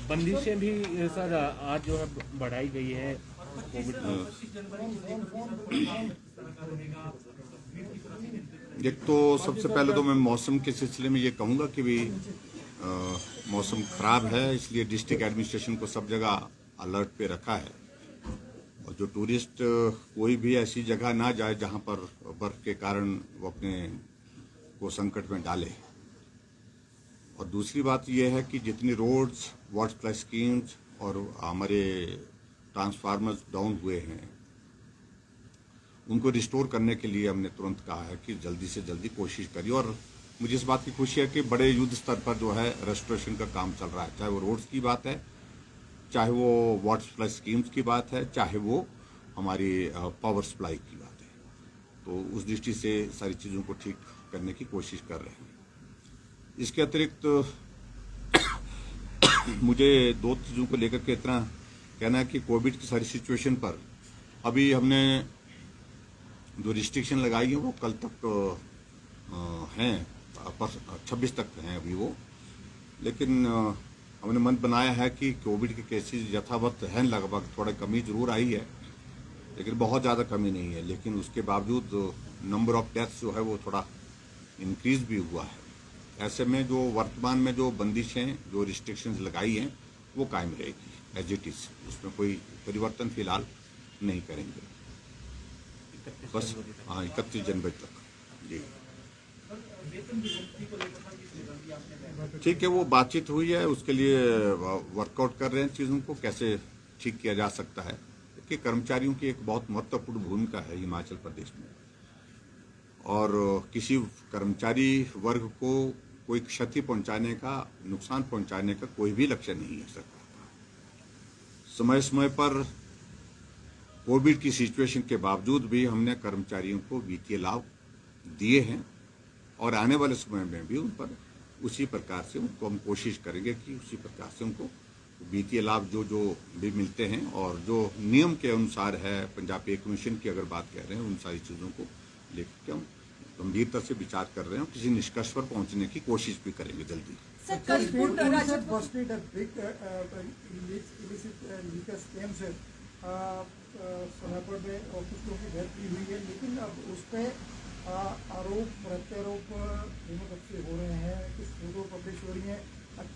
बंदिशें भी सर आज जो है बढ़ाई गई है कोविड। एक तो सबसे पहले तो मैं मौसम के सिलसिले में ये कहूँगा कि भी मौसम खराब है, इसलिए डिस्ट्रिक्ट एडमिनिस्ट्रेशन को सब जगह अलर्ट पे रखा है। और जो टूरिस्ट कोई भी ऐसी जगह ना जाए जहाँ पर बर्फ के कारण वो अपने को संकट में डाले। और दूसरी बात यह है कि जितनी रोड्स, वाटर सप्लाई स्कीम्स और हमारे ट्रांसफार्मर्स डाउन हुए हैं, उनको रिस्टोर करने के लिए हमने तुरंत कहा है कि जल्दी से जल्दी कोशिश करिए। और मुझे इस बात की खुशी है कि बड़े युद्ध स्तर पर जो है रेस्टोरेशन का काम चल रहा है, चाहे वो रोड्स की बात है, चाहे वो वाटर सप्लाई स्कीम्स की बात है, चाहे वो हमारी पावर सप्लाई की बात है। तो उस दृष्टि से सारी चीज़ों को ठीक करने की कोशिश कर रहे हैं। इसके अतिरिक्त मुझे दो चीज़ों को लेकर के इतना कहना है कि कोविड की सारी सिचुएशन पर अभी हमने जो रिस्ट्रिक्शन लगाई है वो कल तक हैं, 26 तक हैं अभी वो। लेकिन हमने मन बनाया है कि कोविड के केसेस यथावत हैं, लगभग थोड़ा कमी जरूर आई है लेकिन बहुत ज़्यादा कमी नहीं है। लेकिन उसके बावजूद नंबर ऑफ डेथ्स जो है वो थोड़ा इंक्रीज भी हुआ है। ऐसे में जो वर्तमान में जो बंदिशें, जो रिस्ट्रिक्शंस लगाई हैं वो कायम रहेगी एज इट इज, उसमें कोई परिवर्तन फिलहाल नहीं करेंगे। बस हाँ, 31 जनवरी तक जी ठीक है। वो बातचीत हुई है, उसके लिए वर्कआउट कर रहे हैं चीज़ों को कैसे ठीक किया जा सकता है, कि कर्मचारियों की एक बहुत महत्वपूर्ण भूमिका है हिमाचल प्रदेश में। और किसी कर्मचारी वर्ग को कोई क्षति पहुंचाने का, नुकसान पहुंचाने का कोई भी लक्ष्य नहीं है सरकार का। समय समय पर कोविड की सिचुएशन के बावजूद भी हमने कर्मचारियों को वित्तीय लाभ दिए हैं और आने वाले समय में भी उन पर उसी प्रकार से उनको हम कोशिश करेंगे कि उसी प्रकार से उनको वित्तीय लाभ जो जो भी मिलते हैं और जो नियम के अनुसार है, पंजाब पे कमीशन की अगर बात कह रहे हैं, उन सारी चीज़ों को लेकर के हम गंभीरता से विचार कर रहे हैं। किसी निष्कर्ष पर पहुंचने की कोशिश भी करेंगे जल्दी। सोनापुर में और कुछ लोगों की डेथ भी हुई है, लेकिन अब उस पर आरोप प्रत्यारोप दोनों से हो रहे हैं, कुछ फोटो पब्लिश हो रही है।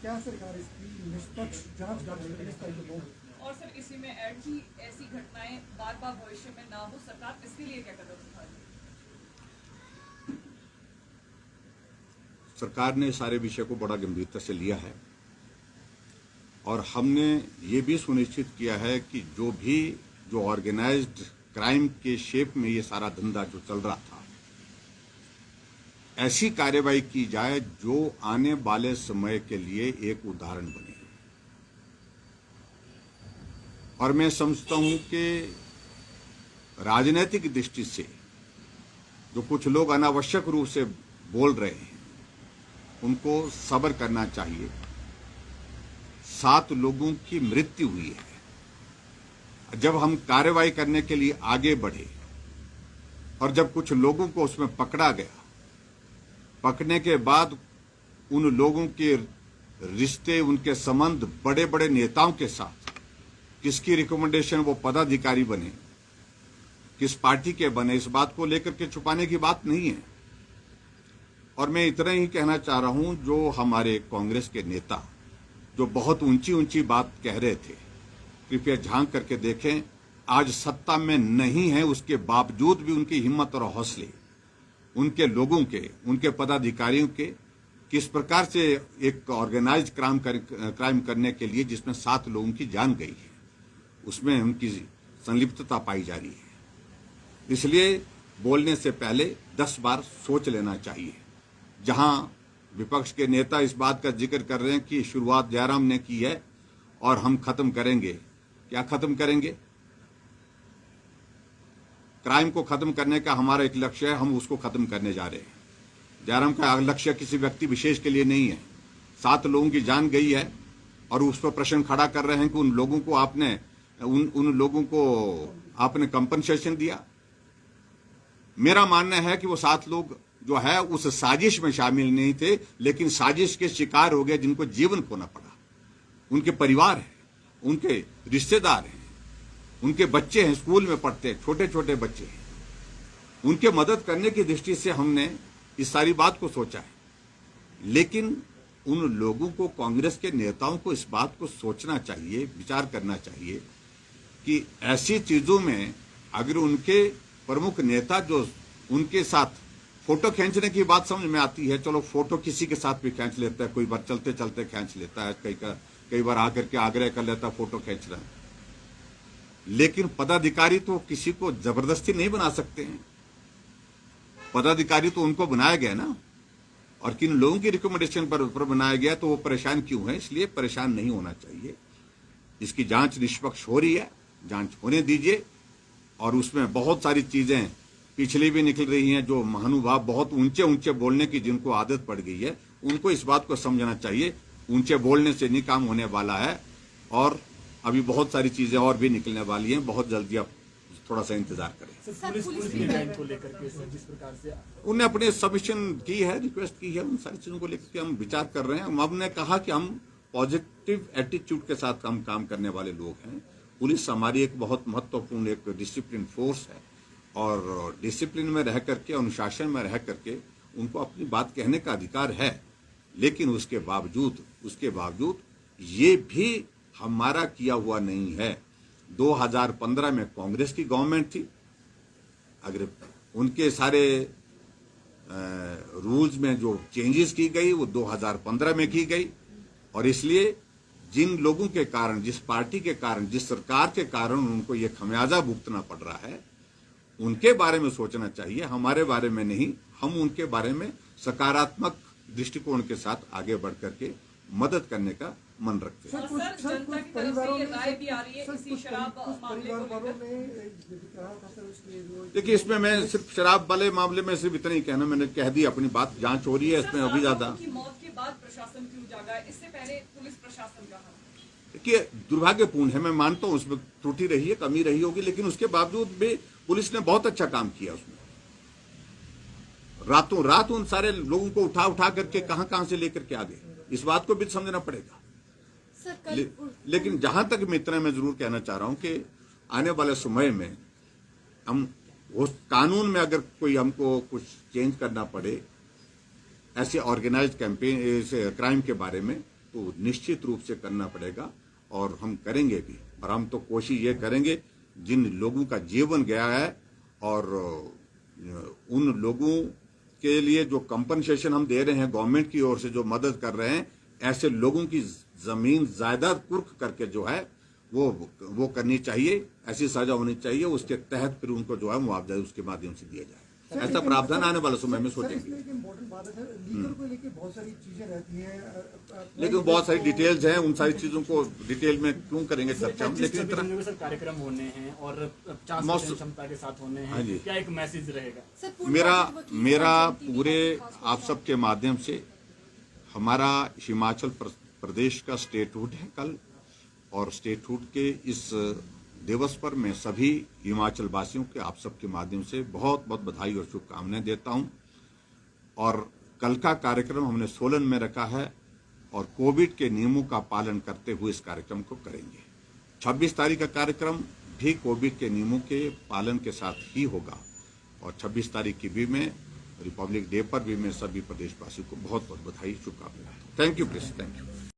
क्या सरकार इसकी निष्पक्ष जांच कर रही है? और सर इसी में ऐड की ऐसी घटनाएं बार बार भविष्य में ना हो, सरकार इसके लिए क्या कदम उठा रही है? सरकार ने सारे विषय को बड़ा गंभीरता से लिया है और हमने ये भी सुनिश्चित किया है कि जो ऑर्गेनाइज्ड क्राइम के शेप में ये सारा धंधा जो चल रहा था, ऐसी कार्यवाही की जाए जो आने वाले समय के लिए एक उदाहरण बने। और मैं समझता हूं कि राजनीतिक दृष्टि से जो कुछ लोग अनावश्यक रूप से बोल रहे हैं उनको सब्र करना चाहिए। 7 लोगों की मृत्यु हुई है। जब हम कार्रवाई करने के लिए आगे बढ़े और जब कुछ लोगों को उसमें पकड़ा गया, पकड़ने के बाद उन लोगों के रिश्ते, उनके संबंध बड़े बड़े नेताओं के साथ, किसकी रिकमेंडेशन वो पदाधिकारी बने, किस पार्टी के बने, इस बात को लेकर के छुपाने की बात नहीं है। और मैं इतना ही कहना चाह रहा हूं, जो हमारे कांग्रेस के नेता जो बहुत ऊंची ऊंची बात कह रहे थे, कृपया झांक करके देखें, आज सत्ता में नहीं है, उसके बावजूद भी उनकी हिम्मत और हौसले, उनके लोगों के, उनके पदाधिकारियों के, किस प्रकार से एक ऑर्गेनाइज क्राइम करने के लिए जिसमें 7 लोगों की जान गई है, उसमें उनकी संलिप्तता पाई जा रही है। इसलिए बोलने से पहले 10 बार सोच लेना चाहिए। जहां विपक्ष के नेता इस बात का जिक्र कर रहे हैं कि शुरुआत जयराम ने की है और हम खत्म करेंगे, क्या खत्म करेंगे? क्राइम को खत्म करने का हमारा एक लक्ष्य है, हम उसको खत्म करने जा रहे हैं। जयराम का लक्ष्य किसी व्यक्ति विशेष के लिए नहीं है। 7 लोगों की जान गई है और उस पर प्रश्न खड़ा कर रहे हैं कि उन लोगों को आपने कंपनसेशन दिया। मेरा मानना है कि वो 7 लोग जो है उस साजिश में शामिल नहीं थे, लेकिन साजिश के शिकार हो गए, जिनको जीवन खोना पड़ा। उनके परिवार है, उनके रिश्तेदार हैं, उनके बच्चे हैं, स्कूल में पढ़ते हैं, छोटे छोटे बच्चे हैं, उनके मदद करने की दृष्टि से हमने इस सारी बात को सोचा है। लेकिन उन लोगों को, कांग्रेस के नेताओं को इस बात को सोचना चाहिए, विचार करना चाहिए कि ऐसी चीजों में अगर उनके प्रमुख नेता जो उनके साथ फोटो खींचने की बात समझ में आती है, चलो फोटो किसी के साथ भी खींच लेता है, कोई बार चलते चलते खींच लेता है, कई बार आकर के आग्रह कर लेता है फोटो खींच रहा है, लेकिन पदाधिकारी तो किसी को जबरदस्ती नहीं बना सकते हैं। पदाधिकारी तो उनको बनाया गया ना, और किन लोगों की रिकमेंडेशन पर बनाया गया, तो वो परेशान क्यों है, इसलिए परेशान नहीं होना चाहिए। इसकी जांच निष्पक्ष हो रही है, जांच होने दीजिए, और उसमें बहुत सारी चीजें पिछली भी निकल रही हैं। जो महानुभाव बहुत ऊंचे ऊंचे बोलने की जिनको आदत पड़ गई है, उनको इस बात को समझना चाहिए, ऊंचे बोलने से नहीं काम होने वाला है, और अभी बहुत सारी चीजें और भी निकलने वाली हैं। बहुत जल्दी आप थोड़ा सा इंतजार करें। पुलिस को लेकर के जिस प्रकार से उन्हें अपने सबमिशन की है, रिक्वेस्ट की है, उन सारी चीजों को लेकर के हम विचार कर रहे हैं। हमने कहा कि हम पॉजिटिव एटीट्यूड के साथ हम काम करने वाले लोग हैं। पुलिस हमारी एक बहुत महत्वपूर्ण एक डिसिप्लिन फोर्स है, और डिसिप्लिन में रह करके, अनुशासन में रह करके उनको अपनी बात कहने का अधिकार है। लेकिन उसके बावजूद ये भी हमारा किया हुआ नहीं है। 2015 में कांग्रेस की गवर्नमेंट थी, अगर उनके सारे रूल्स में जो चेंजेस की गई वो 2015 में की गई, और इसलिए जिन लोगों के कारण, जिस पार्टी के कारण, जिस सरकार के कारण उनको ये खमियाजा भुगतना पड़ रहा है, उनके बारे में सोचना चाहिए, हमारे बारे में नहीं। हम उनके बारे में सकारात्मक दृष्टिकोण के साथ आगे बढ़ करके मदद करने का मन रखते हैं। जनता की तरफ से ये राय भी आ रही है इसी शराब मामले को लेकर। देखिए, इसमें मैं सिर्फ शराब वाले मामले में सिर्फ इतना ही कहना, मैंने कह दी अपनी बात, जांच हो रही है इसमें अभी ज्यादा। की मौत के बाद प्रशासन क्यों जागा है, इससे पहले पुलिस प्रशासन का हाल? देखिए, दुर्भाग्यपूर्ण है, मैं मानता हूं उसमें त्रुटि रही है, कमी रही होगी, लेकिन उसके बावजूद भी पुलिस ने बहुत अच्छा काम किया। उसमें रातों रात उन सारे लोगों को उठा करके कहां से लेकर के आ गए, इस बात को भी समझना पड़ेगा। लेकिन जहां तक मैं इतना मैं जरूर कहना चाह रहा हूं कि आने वाले समय में हम उस कानून में अगर कोई हमको कुछ चेंज करना पड़े ऐसे ऑर्गेनाइज्ड कैंपेन, ऐसे क्राइम के बारे में, तो निश्चित रूप से करना पड़ेगा, और हम करेंगे भी। और हम तो कोशिश ये करेंगे, जिन लोगों का जीवन गया है और उन लोगों के लिए जो कंपनसेशन हम दे रहे हैं गवर्नमेंट की ओर से, जो मदद कर रहे हैं, ऐसे लोगों की जमीन जायदाद कुर्क करके जो है वो करनी चाहिए, ऐसी सजा होनी चाहिए, उसके तहत फिर उनको जो है मुआवजा उसके माध्यम से दिया जाए। ऐसा प्रावधान आने वाले समय में सोचेंगे। लेकिन बहुत सारी डिटेल्स हैं, उन सारी चीजों को डिटेल में क्यों करेंगे चर्चा हम, लेकिन इतना कार्यक्रम होने हैं और 50% क्षमता के साथ होने हैं, क्या एक मैसेज रहेगा? मेरा पूरे आप सबके माध्यम से, हमारा हिमाचल प्रदेश का स्टेटहुड है कल, और स्टेटहुड के इस दिवस पर मैं सभी हिमाचल वासियों के, आप सबके माध्यम से बहुत बहुत बधाई और शुभकामनाएं देता हूं। और कल का कार्यक्रम हमने सोलन में रखा है, और कोविड के नियमों का पालन करते हुए इस कार्यक्रम को करेंगे। 26 तारीख का कार्यक्रम भी कोविड के नियमों के पालन के साथ ही होगा, और 26 तारीख की भी मैं, रिपब्लिक डे पर भी मैं सभी प्रदेशवासियों को बहुत बहुत बधाई, शुभकामनाएं। Thank you please, thank you.